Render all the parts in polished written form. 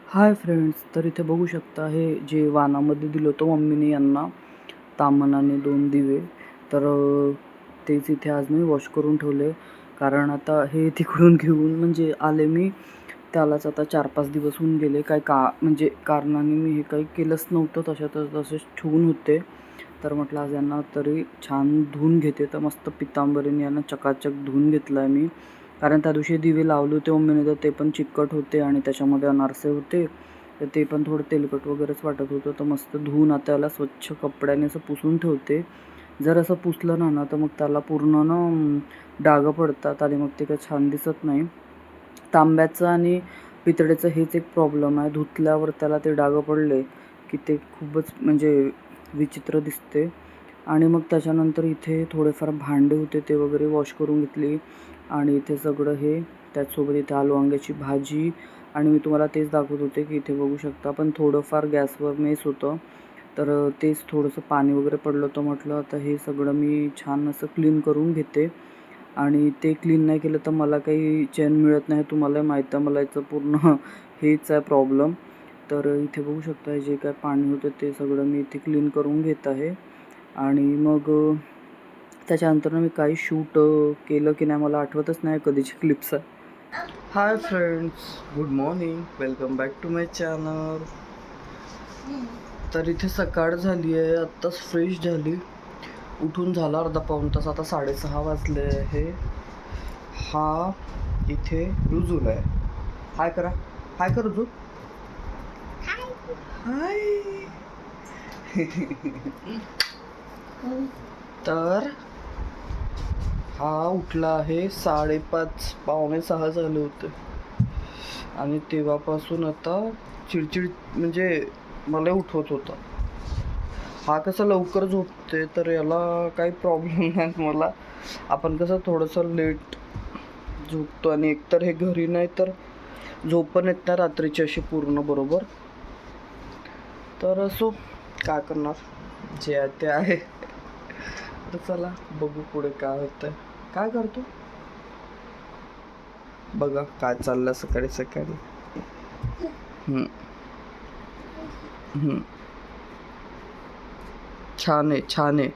Hi friends, तर इथे बघू शकता हे जे वाणामध्ये दिलं होतं मम्मीने यांना तामण आणि 2 दिवे. तर तेच इथे आज मी वॉश करून ठेवले, कारण आता हे तिकडून घेऊन म्हणजे आले मी त्यालाच आता 4-5 दिवस होऊन गेले. काय म्हणजे कारणाने मी हे काही केलंच नव्हतं, तसेच ठेवून होते. तर म्हटलं आज यांना तरी छान धुवून घेते. तर मस्त पितांबरीने यांना चकाचक धुवून घेतलं आहे मी, कारण त्या दिवशी दिवे लावले होते मम्मीने, तर ते पण चिकट होते आणि त्याच्यामध्ये अनारसे होते, तर ते पण थोडं तेलकट वगैरेच वाटत होतं. तर मस्त धुवून आता याला स्वच्छ कपड्याने असं पुसून ठेवते. जर असं पुसलं ना तर मग त्याला पूर्ण ना डाग पडतात आणि मग ते काही छान दिसत नाही. तांब्याचं आणि पितळेचं हेच एक प्रॉब्लेम आहे, धुतल्यावर त्याला ते डाग पडले की ते खूपच म्हणजे विचित्र दिसते. आणि मग त्याच्यानंतर इथे थोडेफार भांडे होते, ते वगैरे वॉश करून घेतली. आणि इथे सगळं हे त्याचसोबत इथे आलू वांग्याची भाजी. आणि मी तुम्हाला तेच दाखवत होते की इथे बघू शकता, पण थोडंफार गॅसवर मेस होतं, तर तेच थोडंसं पाणी वगैरे पडलं होतं. म्हटलं आता हे सगळं मी छान असं क्लीन करून घेते. आणि ते क्लीन नाही केलं तर मला काही चैन मिळत नाही. तुम्हाला माहीत आहे मला याचं पूर्ण हेच आहे प्रॉब्लेम. तर इथे बघू शकता जे काय पाणी होतं ते सगळं मी इथे क्लीन करून घेत आहे. आणि मग त्याच्यानंतर मी काही शूट केलं की नाही मला आठवतच नाही कधीची क्लिप्स आहे. Hi friends, good morning, welcome back to my channel. तर इथे सकाळ झाली आहे, आत्ताच फ्रेश झाली, उठून झाला अर्धा पाऊण तास, आता 6:30 वाजले आहे. हा इथे रुजूल आहे. हाय करा, हाय कर रुजू, हाय. तर हा उठला आहे 5:30, पावणे 6 झाले होते आणि तेव्हापासून आता चिडचिड म्हणजे मला उठवत होता. हा कसं लवकर झोपते तर याला काही प्रॉब्लेम नाही. मला आपण कसं थोडंसं लेट झोपतो आणि एकतर हे घरी नाही तर झोप पण येत नाही रात्रीची अशी पूर्ण बरोबर. तर असो, काय करणार, जे आहे ते आहे. तर चला बघू पुढे काय होतंय. काय करतो बघा काय चाललं सकाळी सकाळी. छान आहे, छान आहे.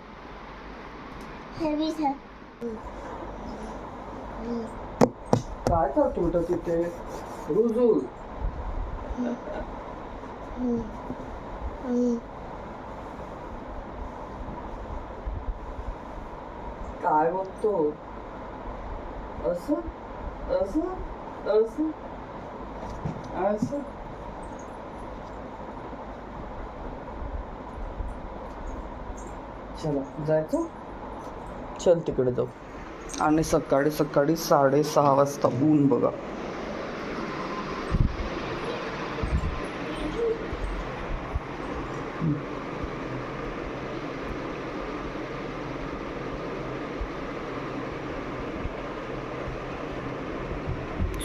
काय करतो बेटा तिथे रुजू? काय बघतो? असं असं असं असं. चला जायचं, चल तिकडे जाऊ. आणि सकाळी सकाळी 6:30 वाजता ऊन बघा.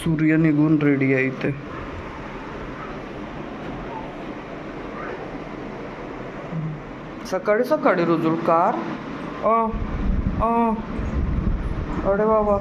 सूर्य निघून रेडी आहे इथे. सकाळी सकाळी रुजूल कार. अरे बाबा.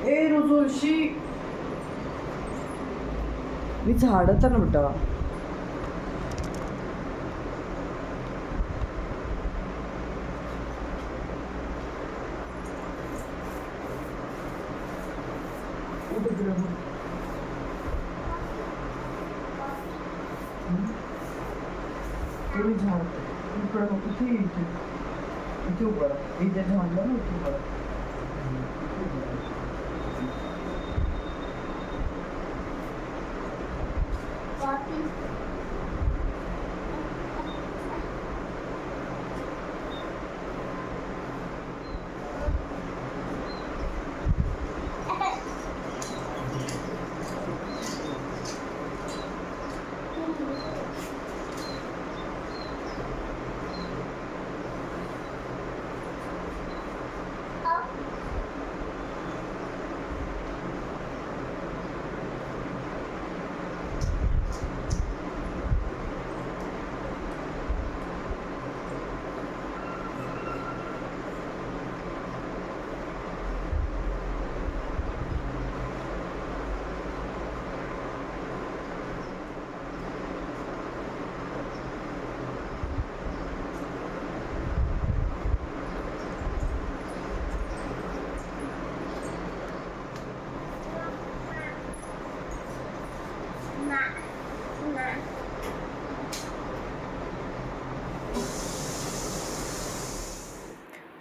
ए रुजुलशी मी झाडत ना बेटा. तुम्ही झाडते इकडं नको इथे इथे उभं राहा. इथे झाडलं ना इथे उभं राहा.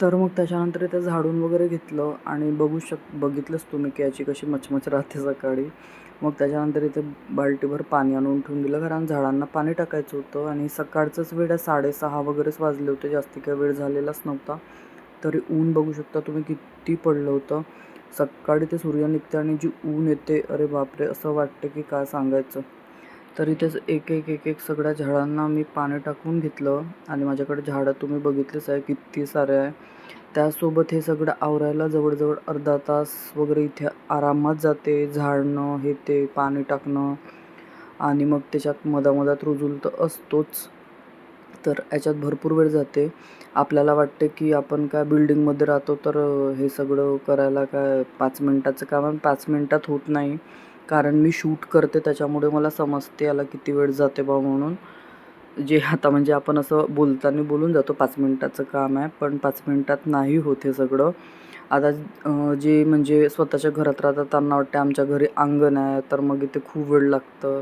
तर मग त्याच्यानंतर इथे झाडून वगैरे घेतलं आणि बघितलंच तुम्ही की याची कशी मचमच राहते सकाळी. मग त्याच्यानंतर इथे बाल्टीभर पाणी आणून ठेवून दिलं, कारण झाडांना पाणी टाकायचं होतं आणि सकाळचंच वेळ 6:30 वगैरेच वाजले होते, जास्ती काही वेळ झालेलाच नव्हता. तरी ऊन बघू शकता तुम्ही किती पडलं होतं. सकाळी ते सूर्य निघते आणि जी ऊन येते, अरे बापरे, असं वाटतं की काय सांगायचं. तर इथेच एक एक एक एक सगळ्या झाडांना मी पाणी टाकून घेतलं आणि माझ्याकडे झाडं तुम्ही बघितलेच आहे किती सारे आहे. त्यासोबत हे सगळं आवरायला जवळजवळ अर्धा तास वगैरे इथे आरामात जाते. झाडणं हे ते पाणी टाकणं आणि मग त्याच्यात मधामधात रुजूल तर असतोच. तर याच्यात भरपूर वेळ जाते. आपल्याला वाटते की आपण काय बिल्डिंगमध्ये राहतो तर हे सगळं करायला काय 5 मिनिटाचं काम आहे. 5 मिनिटात होत नाही, कारण मी शूट करते त्याच्यामुळे मला समजते याला किती वेळ जाते बा म्हणून. जे आता म्हणजे आपण असं बोलताना बोलून जातो 5 मिनिटाचं काम आहे, पण 5 मिनिटात नाही होत हे सगळं. आता जे म्हणजे स्वतःच्या घरात राहतात त्यांना वाटतं आमच्या घरी अंगण आहे तर मग इथे खूप वेळ लागतं.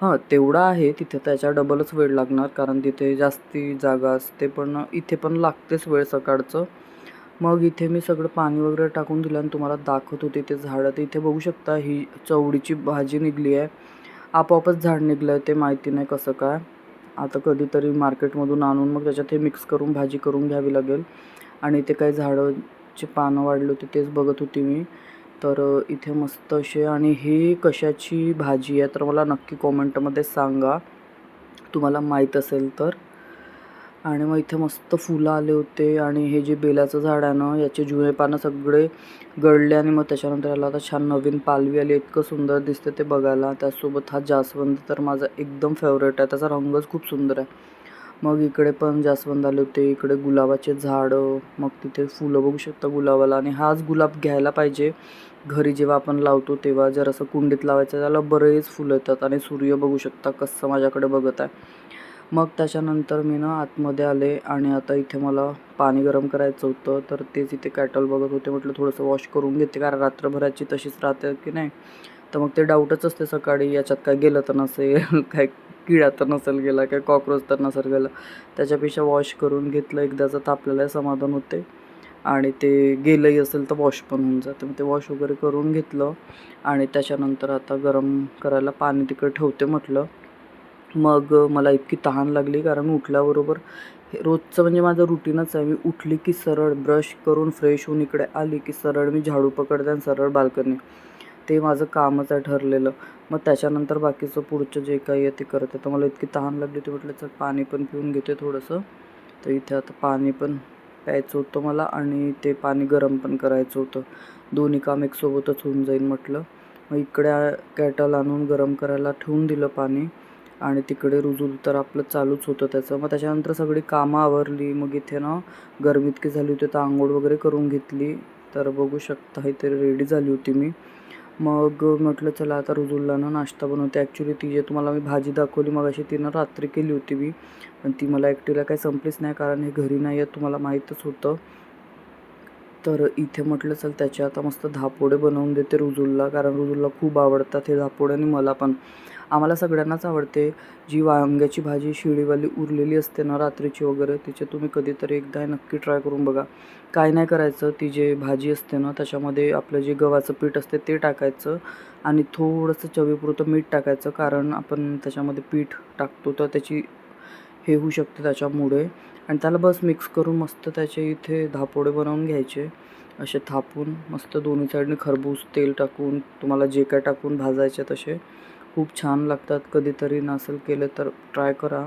हां, तेवढं आहे, तिथे त्याच्या डबलच वेळ लागणार कारण तिथे जास्ती जागा असते, पण इथे पण लागतेच वेळ सकाळचं. मग इथे मी सगळं पाणी वगैरे टाकून दिलं आणि तुम्हाला दाखवत होते ते झाडं. तर इथे बघू शकता ही चवळीची भाजी निघली आहे. आपोआपच झाड निघलं आहे, ते माहिती नाही कसं काय. आता कधीतरी मार्केटमधून आणून मग त्याच्यात हे मिक्स करून भाजी करून घ्यावी लागेल. आणि ते काही झाडाची पानं वाढली होती तेच बघत होती मी. तर इथे मस्त असे, आणि हे कशाची भाजी आहे तर मला नक्की कॉमेंटमध्ये सांगा तुम्हाला माहीत असेल तर. आणि मग इथे मस्त फुलं आले होते आणि हे जे बेलाचं झाड आहे ना, याचे जुने पानं सगळे गळले आणि मग त्याच्यानंतर याला आता छान नवीन पालवी आली. इतकं सुंदर दिसते ते बघायला. त्यासोबत हा जास्वंद तर माझा एकदम फेवरेट आहे, त्याचा रंगच खूप सुंदर आहे. मग इकडे पण जास्वंद आले होते, इकडे गुलाबाचे झाडं, मग तिथे फुलं बघू शकता गुलाबाला. आणि हाच गुलाब घ्यायला पाहिजे घरी जेव्हा आपण लावतो तेव्हा. जर असं कुंडीत लावायचं त्याला बरेच फुलं येतात. आणि सूर्य बघू शकता कसं माझ्याकडे बघत आहे. मग त्याच्यानंतर मी ना आतमध्ये आले आणि आता इथे मला पाणी गरम करायचं होतं, तर तेच इथे कॅटल बघत होते. म्हटलं थोडंसं वॉश करून घेते, कारण रात्रभराची तशीच राहते की नाही. तर मग ते डाऊटच असते सकाळी याच्यात काय गेलं तर नसेल, काय किडा तर नसेल गेला, काय कॉक्रोच तर नसेल गेला. त्याच्यापेक्षा वॉश करून घेतलं एकदाचं तर आपल्यालाही समाधान होते, आणि ते गेलंही असेल तर वॉश पण होऊन जातं. मग ते वॉश वगैरे करून घेतलं आणि त्याच्यानंतर आता गरम करायला पाणी तिकडे ठेवते म्हटलं. मग मला इतकी तहान लागली कारण मी उठल्याबरोबर हे रोजचं म्हणजे माझं रुटीनच आहे. मी उठली की सरळ ब्रश करून फ्रेश होऊन इकडे आली की सरळ मी झाडू पकडते आणि सरळ बाल्कनी. ते माझं कामच आहे ठरलेलं. मग त्याच्यानंतर बाकीचं पुढचं जे काही आहे ते करते. तर मला इतकी तहान लागली होती म्हटलं चल पाणी पण पिऊन घेते थोडंसं. तर इथे आता पाणी पण प्यायचं होतं मला आणि ते पाणी गरम पण करायचं होतं. दोन्ही काम एकसोबतच होऊन जाईल म्हटलं. मग इकडे कॅटल आणून गरम करायला ठेवून दिलं पाणी आणि तिकडे रुजूल तर आपलं चालूच होतं त्याचं. मग त्याच्यानंतर सगळी कामं आवरली. मग इथे ना गरमी इतकी झाली होती तर अंघोळ वगैरे करून घेतली. तर बघू शकता इथे रेडी झाली होती मी. मग म्हटलं चला आता रुजूलला ना नाश्ता बनवते. ॲक्च्युली ती जे तुम्हाला मी भाजी दाखवली मगाशी तिनं रात्री केली होती मी, पण ती मला एकटीला काही संपलीच नाही कारण हे घरी नाही आहेत तुम्हाला माहीतच होतं. तर इथे म्हटलं चल त्याचे आता मस्त धापोडे बनवून देते रुजूलला, कारण रुजूलला खूप आवडतात हे धापोडे आणि मला पण. आम्हाला सगळ्यांनाच आवडते. जी वांग्याची भाजी शिळीवाली उरलेली असते ना रात्रीची वगैरे, तिचे तुम्ही कधीतरी एकदा नक्की ट्राय करून बघा. काय नाही करायचं, ती जे भाजी असते ना त्याच्यामध्ये आपलं जे गव्हाचं पीठ असते ते टाकायचं आणि थोडंसं चवीपुरतं मीठ टाकायचं, कारण आपण त्याच्यामध्ये पीठ टाकतो तर त्याची हे होऊ शकते त्याच्यामुळे. आणि त्याला बस मिक्स करून मस्त त्याचे इथे धापोडे बनवून घ्यायचे. असे थापून मस्त दोन्ही साईडने खरबूज तेल टाकून तुम्हाला जे काय टाकून भाजायचे तसे खूप छान लागतात. कधीतरी नसेल केलं तर ट्राय करा.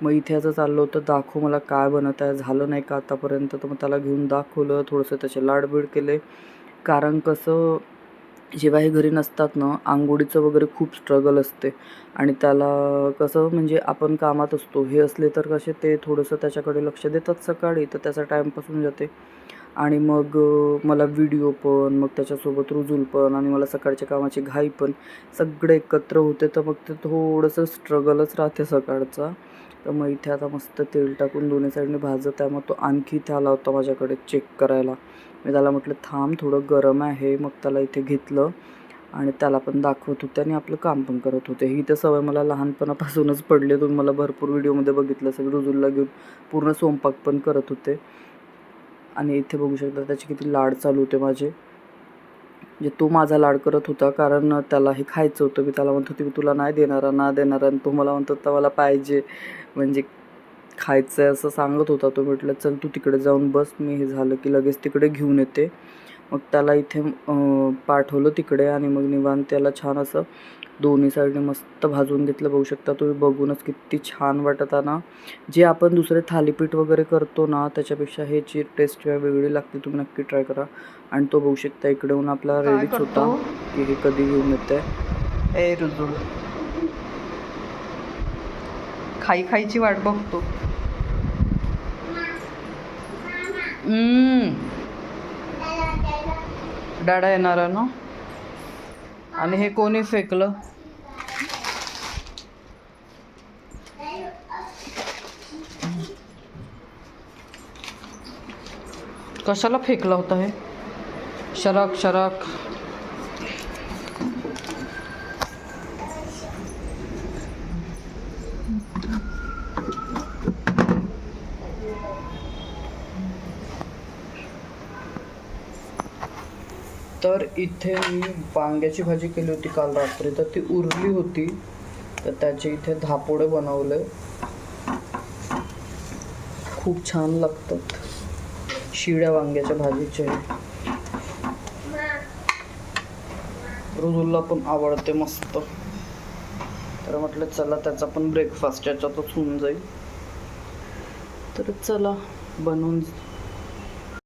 मग इथे असं चाललं होतं दाखव मला काय बनत आहे, झालं नाही का आतापर्यंत. तर मग त्याला घेऊन दाखवलं, थोडंसं त्याचे लाडबीड केले. कारण कसं जेव्हा हे घरी नसतात ना अंघोळीचं वगैरे खूप स्ट्रगल असते आणि त्याला कसं म्हणजे आपण कामात असतो, हे असले तर कसे ते थोडंसं त्याच्याकडे लक्ष देतात सकाळी, तर त्याचा टाईमपास होऊन जाते. आणि मग मला व्हिडिओ पण, मग त्याच्यासोबत रुजूल पण आणि मला सकाळच्या कामाची घाई पण सगळे एकत्र होते. तर मग ते थोडंसं स्ट्रगलच राहते सकाळचा. तर मग इथे आता मस्त तेल टाकून दोन्ही साईडने भाजत आहे. मग तो आणखी इथे आला होता माझ्याकडे चेक करायला. मी त्याला म्हटलं थांब थोडं गरम आहे. मग त्याला इथे घेतलं आणि त्याला पण दाखवत होते आणि आपलं काम पण करत होते. ही तर सवय मला लहानपणापासूनच पडली. तुम्ही मला भरपूर व्हिडिओमध्ये बघितलं असेल, रुजूलला घेऊन पूर्ण स्वयंपाक पण करत होते. आणि इथे बघू शकता त्याचे किती लाड चालू होते माझे. म्हणजे तो माझा लाड करत होता कारण त्याला हे खायचं होतं. मी त्याला म्हणत होती मी तुला नाही देणार ना देणार, आणि तो मला म्हणत होता मला पाहिजे, म्हणजे खायचं आहे असं सांगत होता तो. म्हटलं चल तू तिकडे जाऊन बस, मी हे झालं की लगेच तिकडे घेऊन येते. मग त्याला इथे पाठवलं तिकडे आणि मग निवांत त्याला छान असं दोन्ही साईडने मस्त भाजून घेतलं. बघू शकता तुम्ही बघूनच किती छान वाटत आहे ना. जे आपण दुसरे थालीपीठ वगैरे करतो ना त्याच्यापेक्षा ह्याची टेस्ट वेगळी लागते. तुम्ही नक्की ट्राय करा. आणि तो बघू शकता इकडे येऊन आपला रेडीच होता की हे कधी घेऊन येते. ए रुजूल खायची वाट बघतो. डाडा येणार आहे ना. आणि हे कोणी फेकलं? कशाला फेकला होता हे? शराक शराक. तर इथे मी वांग्याची भाजी केली होती काल रात्री, तर ती उरली होती. तर त्याचे इथे धापोडे बनवले. खूप छान लागतात शिळ्या वांग्याच्या भाजीचे. रुजूलला पण आवडते मस्त. तर म्हटलं चला त्याचा पण ब्रेकफास्ट याच्यातच होऊन जाईल. तर चला बनवून